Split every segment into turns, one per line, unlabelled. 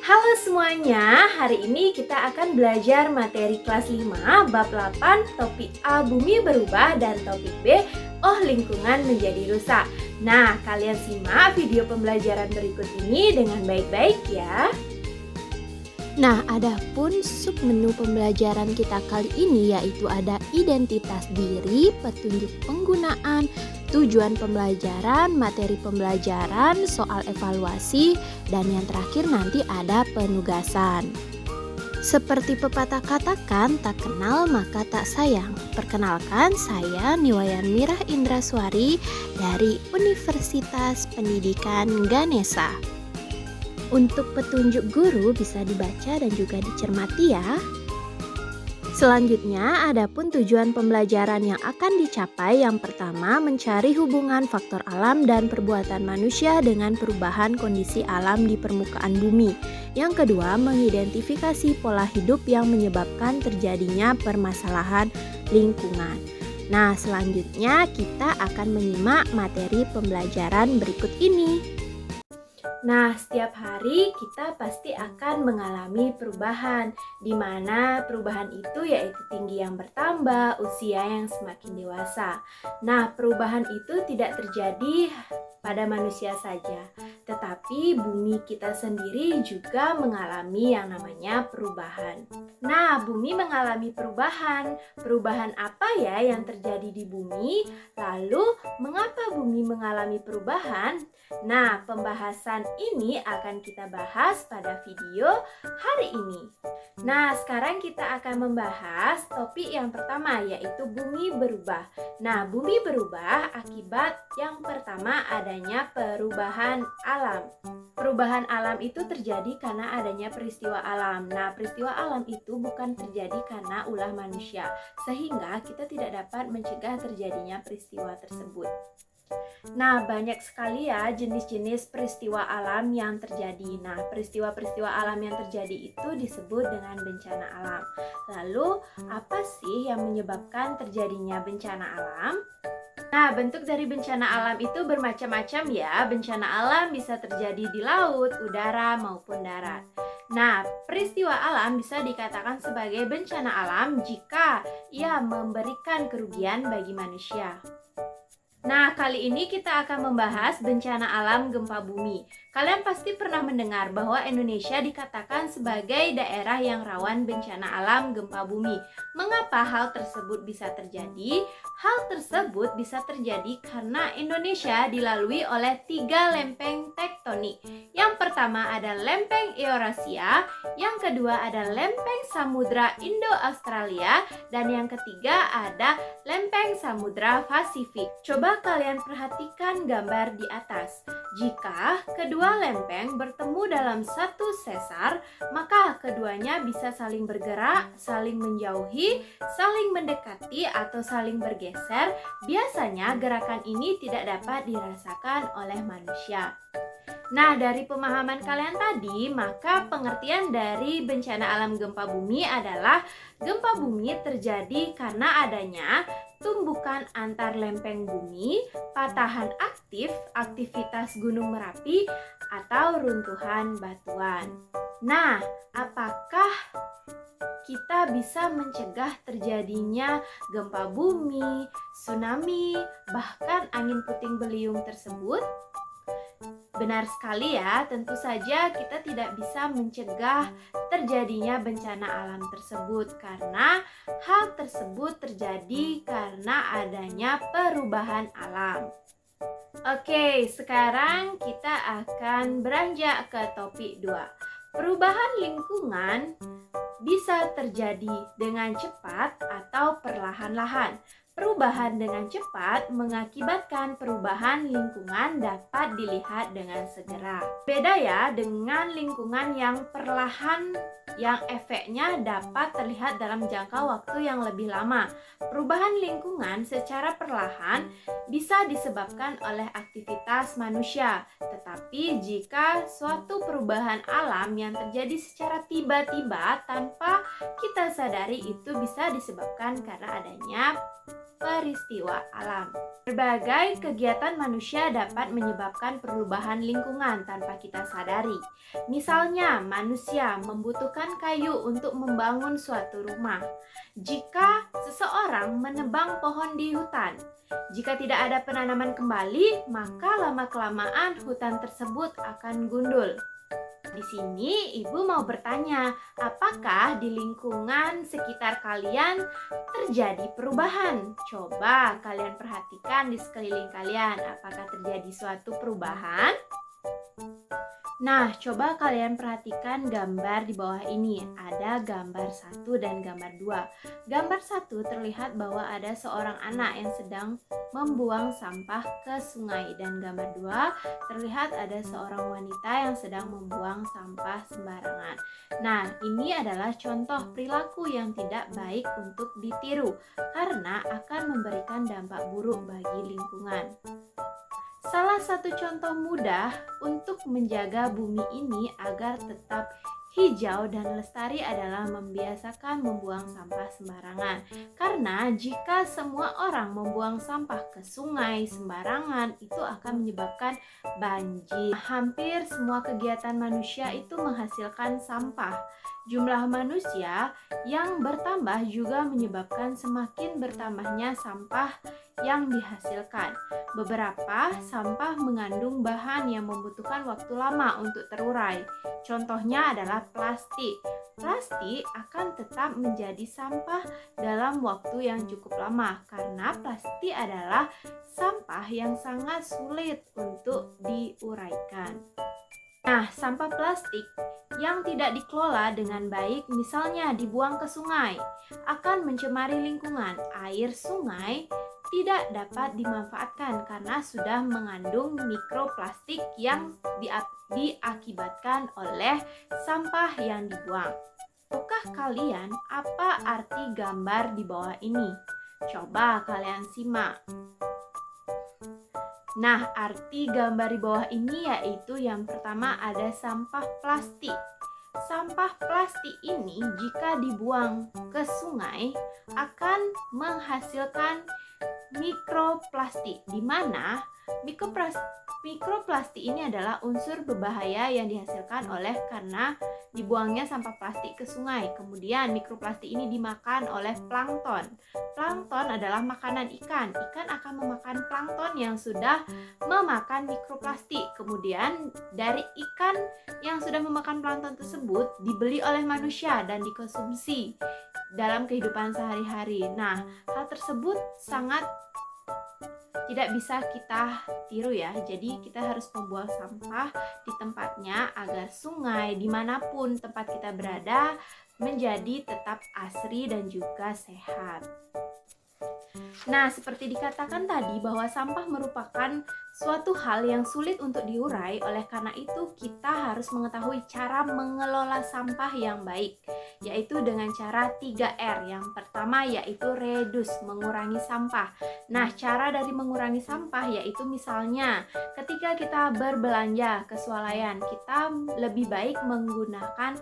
Halo semuanya, hari ini kita akan belajar materi kelas 5 bab 8 topik A bumi berubah dan topik B lingkungan menjadi rusak. Nah, kalian simak video pembelajaran berikut ini dengan baik-baik ya.
Nah, adapun submenu pembelajaran kita kali ini yaitu ada identitas diri, petunjuk penggunaan, tujuan pembelajaran, materi pembelajaran, soal evaluasi, dan yang terakhir nanti ada penugasan. Seperti pepatah katakan, tak kenal maka tak sayang. Perkenalkan, saya Niwayan Mirah Indraswari dari Universitas Pendidikan Ganesha. Untuk petunjuk guru bisa dibaca dan juga dicermati ya. Selanjutnya, adapun tujuan pembelajaran yang akan dicapai, yang pertama mencari hubungan faktor alam dan perbuatan manusia dengan perubahan kondisi alam di permukaan bumi. Yang kedua, mengidentifikasi pola hidup yang menyebabkan terjadinya permasalahan lingkungan. Nah, selanjutnya kita akan menyimak materi pembelajaran berikut ini.
Nah, setiap hari kita pasti akan mengalami perubahan, di mana perubahan itu yaitu tinggi yang bertambah, usia yang semakin dewasa. Nah, perubahan itu tidak terjadi pada manusia saja, tetapi bumi kita sendiri juga mengalami yang namanya perubahan. Nah, bumi mengalami perubahan. Perubahan apa ya yang terjadi di bumi? Lalu, mengapa bumi mengalami perubahan? Nah, pembahasan ini akan kita bahas pada video hari ini. Nah, sekarang kita akan membahas topik yang pertama, yaitu bumi berubah. Nah, bumi berubah akibat yang pertama adanya perubahan alam. Perubahan alam itu terjadi karena adanya peristiwa alam. Nah, peristiwa alam itu bukan terjadi karena ulah manusia, sehingga kita tidak dapat mencegah terjadinya peristiwa tersebut. Nah, banyak sekali ya jenis-jenis peristiwa alam yang terjadi. Nah, peristiwa-peristiwa alam yang terjadi itu disebut dengan bencana alam. Lalu, apa sih yang menyebabkan terjadinya bencana alam? Nah, bentuk dari bencana alam itu bermacam-macam ya. Bencana alam bisa terjadi di laut, udara, maupun darat. Nah, peristiwa alam bisa dikatakan sebagai bencana alam jika ia memberikan kerugian bagi manusia. Nah, kali ini kita akan membahas bencana alam gempa bumi. Kalian pasti pernah mendengar bahwa Indonesia dikatakan sebagai daerah yang rawan bencana alam gempa bumi. Mengapa hal tersebut bisa terjadi? Hal tersebut bisa terjadi karena Indonesia dilalui oleh 3 lempeng tektonik. Yang pertama ada lempeng Eurasia, yang kedua ada lempeng Samudra Indo-Australia, dan yang ketiga ada lempeng Samudra Pasifik. Coba kalian perhatikan gambar di atas. Jika kedua lempeng bertemu dalam satu sesar, maka keduanya bisa saling bergerak, saling menjauhi, saling mendekati, atau saling bergeser. Biasanya gerakan ini tidak dapat dirasakan oleh manusia. Nah, dari pemahaman kalian tadi, maka pengertian dari bencana alam gempa bumi adalah gempa bumi terjadi karena adanya tumbukan antar lempeng bumi, patahan aktif, aktivitas gunung Merapi, atau runtuhan batuan. Nah, apakah kita bisa mencegah terjadinya gempa bumi, tsunami, bahkan angin puting beliung tersebut? Benar sekali ya, tentu saja kita tidak bisa mencegah terjadinya bencana alam tersebut karena hal tersebut terjadi karena adanya perubahan alam. Oke, sekarang kita akan beranjak ke topik 2. Perubahan lingkungan bisa terjadi dengan cepat atau perlahan-lahan. Perubahan dengan cepat mengakibatkan perubahan lingkungan dapat dilihat dengan segera. Beda ya dengan lingkungan yang perlahan, yang efeknya dapat terlihat dalam jangka waktu yang lebih lama. Perubahan lingkungan secara perlahan bisa disebabkan oleh aktivitas manusia. Tetapi jika suatu perubahan alam yang terjadi secara tiba-tiba tanpa kita sadari, itu bisa disebabkan karena adanya peristiwa alam. Berbagai kegiatan manusia dapat menyebabkan perubahan lingkungan tanpa kita sadari. Misalnya, manusia membutuhkan kayu untuk membangun suatu rumah. Jika seseorang menebang pohon di hutan, jika tidak ada penanaman kembali, maka lama-kelamaan hutan tersebut akan gundul. Di sini ibu mau bertanya, apakah di lingkungan sekitar kalian terjadi perubahan? Coba kalian perhatikan di sekeliling kalian, apakah terjadi suatu perubahan? Nah, coba kalian perhatikan gambar di bawah ini. Ada gambar 1 dan gambar 2. Gambar 1 terlihat bahwa ada seorang anak yang sedang membuang sampah ke sungai, dan gambar 2 terlihat ada seorang wanita yang sedang membuang sampah sembarangan. Nah, ini adalah contoh perilaku yang tidak baik untuk ditiru karena akan memberikan dampak buruk bagi lingkungan. Salah satu contoh mudah untuk menjaga bumi ini agar tetap hijau dan lestari adalah membiasakan membuang sampah sembarangan. Karena jika semua orang membuang sampah ke sungai sembarangan, itu akan menyebabkan banjir. Hampir semua kegiatan manusia itu menghasilkan sampah. Jumlah manusia yang bertambah juga menyebabkan semakin bertambahnya sampah yang dihasilkan. Beberapa sampah mengandung bahan yang membutuhkan waktu lama untuk terurai. Contohnya adalah plastik. Plastik akan tetap menjadi sampah dalam waktu yang cukup lama karena plastik adalah sampah yang sangat sulit untuk diuraikan. Nah, sampah plastik yang tidak dikelola dengan baik, misalnya dibuang ke sungai, akan mencemari lingkungan. Air sungai tidak dapat dimanfaatkan karena sudah mengandung mikroplastik yang diakibatkan oleh sampah yang dibuang. Tahukah kalian apa arti gambar di bawah ini? Coba kalian simak. Nah, arti gambar di bawah ini yaitu yang pertama ada sampah plastik. Sampah plastik ini jika dibuang ke sungai akan menghasilkan mikroplastik, di mana mikroplastik ini adalah unsur berbahaya yang dihasilkan oleh karena dibuangnya sampah plastik ke sungai. Kemudian mikroplastik ini dimakan oleh plankton. Plankton adalah makanan ikan. Ikan akan memakan plankton yang sudah memakan mikroplastik. Kemudian dari ikan yang sudah memakan plankton tersebut dibeli oleh manusia dan dikonsumsi dalam kehidupan sehari-hari. Nah, hal tersebut sangat tidak bisa kita tiru ya. Jadi kita harus membuang sampah di tempatnya agar sungai dimanapun tempat kita berada menjadi tetap asri dan juga sehat. Nah, seperti dikatakan tadi bahwa sampah merupakan suatu hal yang sulit untuk diurai. Oleh karena itu kita harus mengetahui cara mengelola sampah yang baik, yaitu dengan cara 3R. Yang pertama yaitu reduce, mengurangi sampah. Nah, cara dari mengurangi sampah yaitu misalnya ketika kita berbelanja ke swalayan, kita lebih baik menggunakan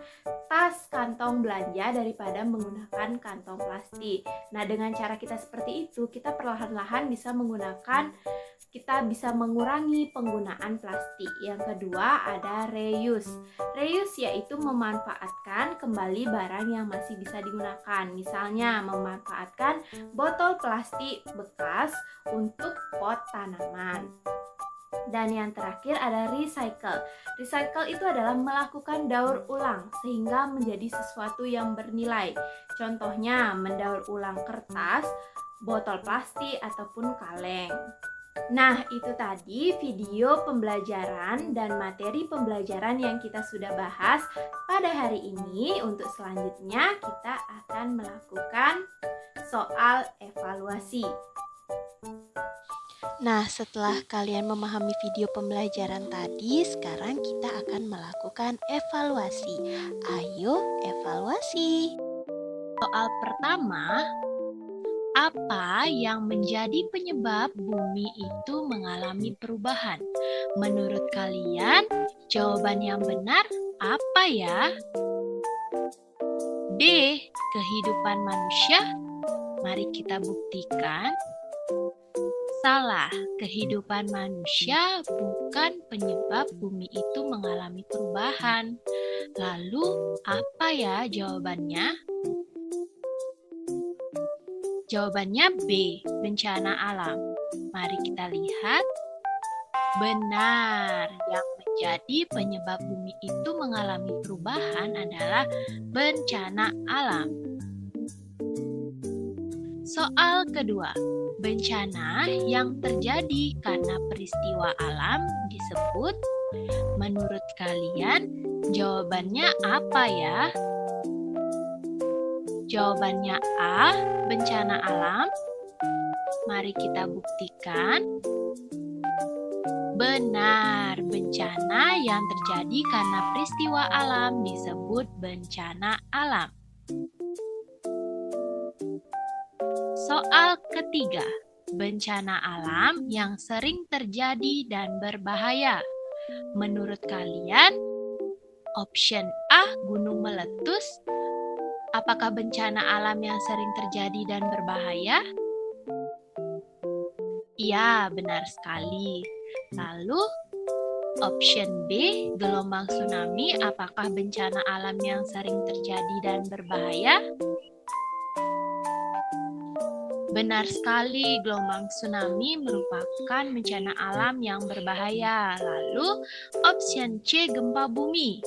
tas kantong belanja daripada menggunakan kantong plastik. Nah, dengan cara kita seperti itu, kita perlahan-lahan bisa mengurangi penggunaan plastik. Yang kedua ada reuse. Reuse yaitu memanfaatkan kembali barang yang masih bisa digunakan. Misalnya memanfaatkan botol plastik bekas untuk pot tanaman. Dan yang terakhir ada recycle. Recycle itu adalah melakukan daur ulang sehingga menjadi sesuatu yang bernilai. Contohnya mendaur ulang kertas, botol plastik ataupun kaleng. Nah, itu tadi video pembelajaran dan materi pembelajaran yang kita sudah bahas pada hari ini. Untuk selanjutnya kita akan melakukan soal evaluasi.
Nah, setelah kalian memahami video pembelajaran tadi, sekarang kita akan melakukan evaluasi. Ayo, evaluasi.
Soal pertama, apa yang menjadi penyebab bumi itu mengalami perubahan? Menurut kalian, jawaban yang benar apa ya? B. Kehidupan manusia. Mari kita buktikan. Salah, kehidupan manusia bukan penyebab bumi itu mengalami perubahan. Lalu, apa ya jawabannya? Jawabannya B, bencana alam. Mari kita lihat. Benar, yang menjadi penyebab bumi itu mengalami perubahan adalah bencana alam. Soal kedua, bencana yang terjadi karena peristiwa alam disebut, menurut kalian jawabannya apa ya? Jawabannya A, bencana alam. Mari kita buktikan. Benar, bencana yang terjadi karena peristiwa alam disebut bencana alam. Soal ketiga, bencana alam yang sering terjadi dan berbahaya. Menurut kalian, option A, gunung meletus, apakah bencana alam yang sering terjadi dan berbahaya? Iya, benar sekali. Lalu, option B, gelombang tsunami, apakah bencana alam yang sering terjadi dan berbahaya? Benar sekali, gelombang tsunami merupakan bencana alam yang berbahaya. Lalu, option C, gempa bumi.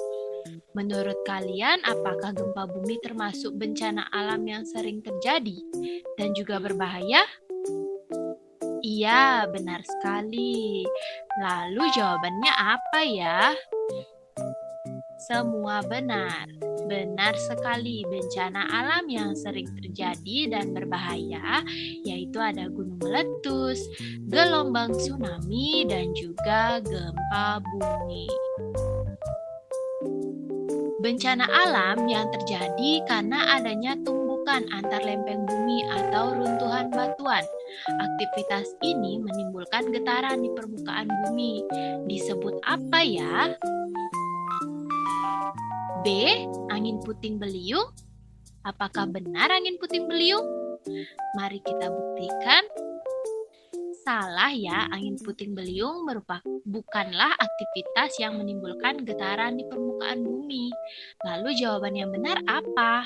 Menurut kalian, apakah gempa bumi termasuk bencana alam yang sering terjadi dan juga berbahaya? Iya, benar sekali. Lalu jawabannya apa ya? Semua benar. Benar sekali, bencana alam yang sering terjadi dan berbahaya yaitu ada gunung meletus, gelombang tsunami, dan juga gempa bumi. Bencana alam yang terjadi karena adanya tumbukan antar lempeng bumi atau runtuhan batuan. Aktivitas ini menimbulkan getaran di permukaan bumi. Disebut apa ya? B. Angin puting beliung. Apakah benar angin puting beliung? Mari kita buktikan. Salah ya, angin puting beliung bukanlah aktivitas yang menimbulkan getaran di permukaan bumi. Lalu jawaban yang benar apa?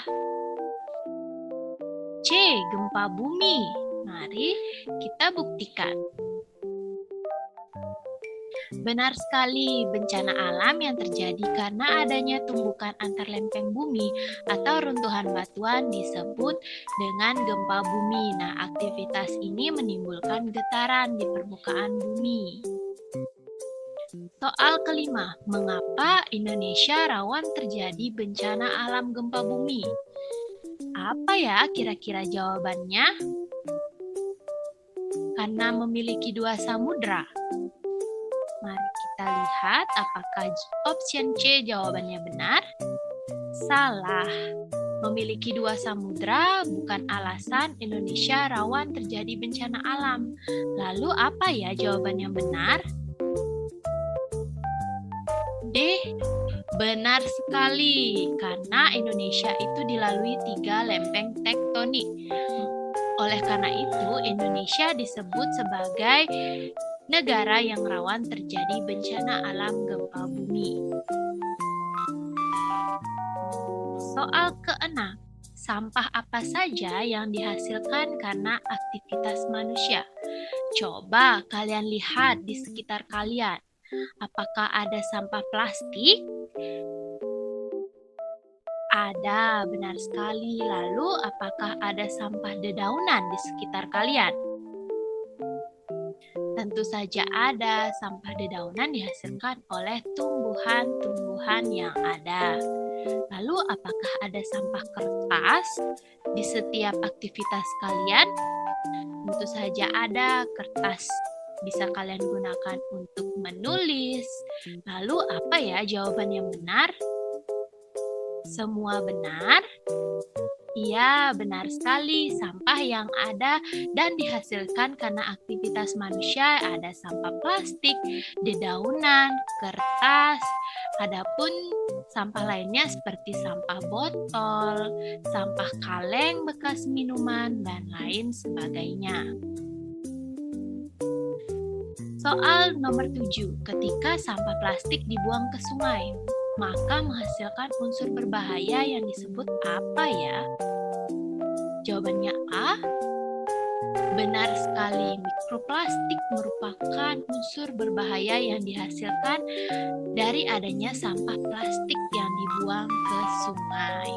C. Gempa bumi. Mari kita buktikan. Benar sekali, bencana alam yang terjadi karena adanya tumbukan antar lempeng bumi atau runtuhan batuan disebut dengan gempa bumi. Nah, aktivitas ini menimbulkan getaran di permukaan bumi. Soal kelima, mengapa Indonesia rawan terjadi bencana alam gempa bumi? Apa ya kira-kira jawabannya? Karena memiliki dua samudra. Mari kita lihat apakah option C jawabannya benar. Salah. Memiliki dua samudra bukan alasan Indonesia rawan terjadi bencana alam. Lalu apa ya jawaban yang benar? D. Benar sekali, karena Indonesia itu dilalui 3 lempeng tektonik. Oleh karena itu, Indonesia disebut sebagai negara yang rawan terjadi bencana alam gempa bumi. Soal keenam, sampah apa saja yang dihasilkan karena aktivitas manusia? Coba kalian lihat di sekitar kalian. Apakah ada sampah plastik? Ada, benar sekali. Lalu, apakah ada sampah dedaunan di sekitar kalian? Tentu saja ada. Sampah dedaunan dihasilkan oleh tumbuhan-tumbuhan yang ada. Lalu, apakah ada sampah kertas di setiap aktivitas kalian? Tentu saja ada. Kertas bisa kalian gunakan untuk menulis. Lalu, apa ya jawaban yang benar? Semua benar? Iya, benar sekali. Sampah yang ada dan dihasilkan karena aktivitas manusia ada sampah plastik, dedaunan, kertas. Adapun sampah lainnya seperti sampah botol, sampah kaleng bekas minuman, dan lain sebagainya. Soal nomor 7, ketika sampah plastik dibuang ke sungai, maka menghasilkan unsur berbahaya yang disebut apa ya? Jawabannya A. Benar sekali, mikroplastik merupakan unsur berbahaya yang dihasilkan dari adanya sampah plastik yang dibuang ke sungai.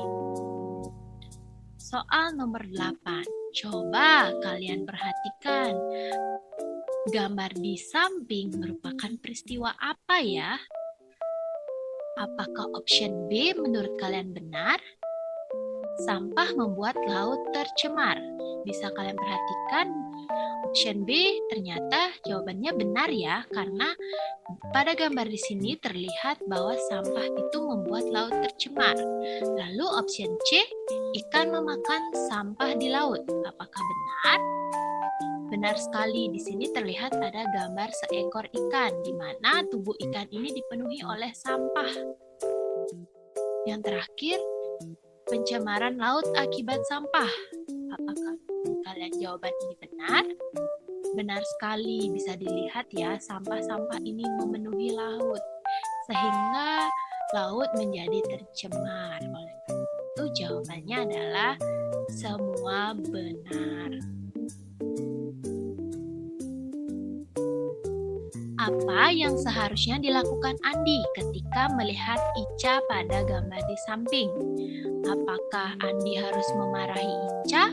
Soal nomor 8. Coba kalian perhatikan. Gambar di samping merupakan peristiwa apa ya? Apakah option B menurut kalian benar? Sampah membuat laut tercemar. Bisa kalian perhatikan, option B ternyata jawabannya benar ya, karena pada gambar di sini terlihat bahwa sampah itu membuat laut tercemar. Lalu option C, ikan memakan sampah di laut. Apakah benar? Benar sekali, di sini terlihat ada gambar seekor ikan, di mana tubuh ikan ini dipenuhi oleh sampah. Yang terakhir, pencemaran laut akibat sampah. Apakah kalian jawaban ini benar? Benar sekali, bisa dilihat ya, sampah-sampah ini memenuhi laut, sehingga laut menjadi tercemar. Oleh karena itu, jawabannya adalah semua benar. Apa yang seharusnya dilakukan Andi ketika melihat Ica pada gambar di samping? Apakah Andi harus memarahi Ica?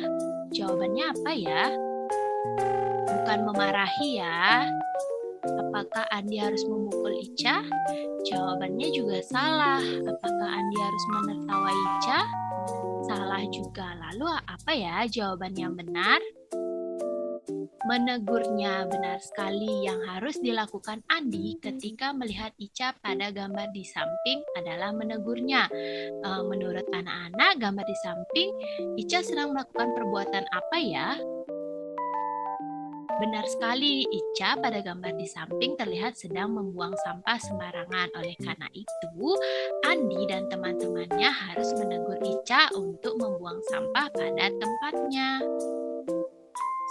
Jawabannya apa ya? Bukan memarahi ya. Apakah Andi harus memukul Ica? Jawabannya juga salah. Apakah Andi harus menertawai Ica? Salah juga. Lalu apa ya jawaban yang benar? Menegurnya. Benar sekali, yang harus dilakukan Andi ketika melihat Ica pada gambar di samping adalah menegurnya. Menurut anak-anak, gambar di samping, Ica sedang melakukan perbuatan apa ya? Benar sekali, Ica pada gambar di samping terlihat sedang membuang sampah sembarangan. Oleh karena itu, Andi dan teman-temannya harus menegur Ica untuk membuang sampah pada tempatnya.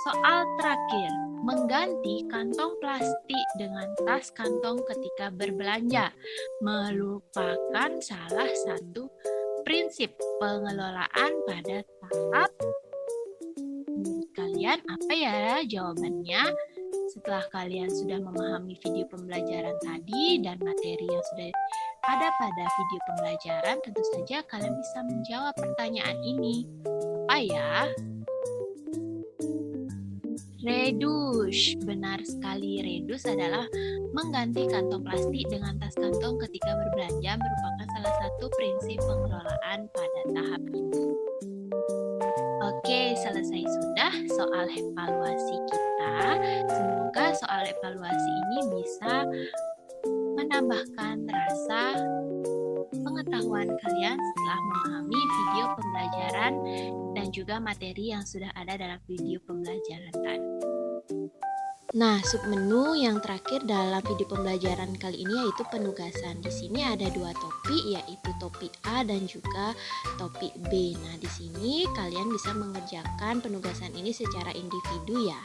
Soal terakhir, mengganti kantong plastik dengan tas kantong ketika berbelanja merupakan salah satu prinsip pengelolaan pada tahap. Menurut kalian apa ya jawabannya? Setelah kalian sudah memahami video pembelajaran tadi dan materi yang sudah ada pada video pembelajaran, tentu saja kalian bisa menjawab pertanyaan ini. Apa ya? Reduce. Benar sekali, reduce adalah mengganti kantong plastik dengan tas kantong ketika berbelanja merupakan salah satu prinsip pengelolaan pada tahap ini. Oke, selesai sudah soal evaluasi kita. Semoga soal evaluasi ini bisa menambahkan rasa pengetahuan kalian setelah memahami video pembelajaran dan juga materi yang sudah ada dalam video pembelajaran tadi.
Nah, submenu yang terakhir dalam video pembelajaran kali ini yaitu penugasan. Di sini ada 2 topik, yaitu topik A dan juga topik B. Nah, di sini kalian bisa mengerjakan penugasan ini secara individu ya.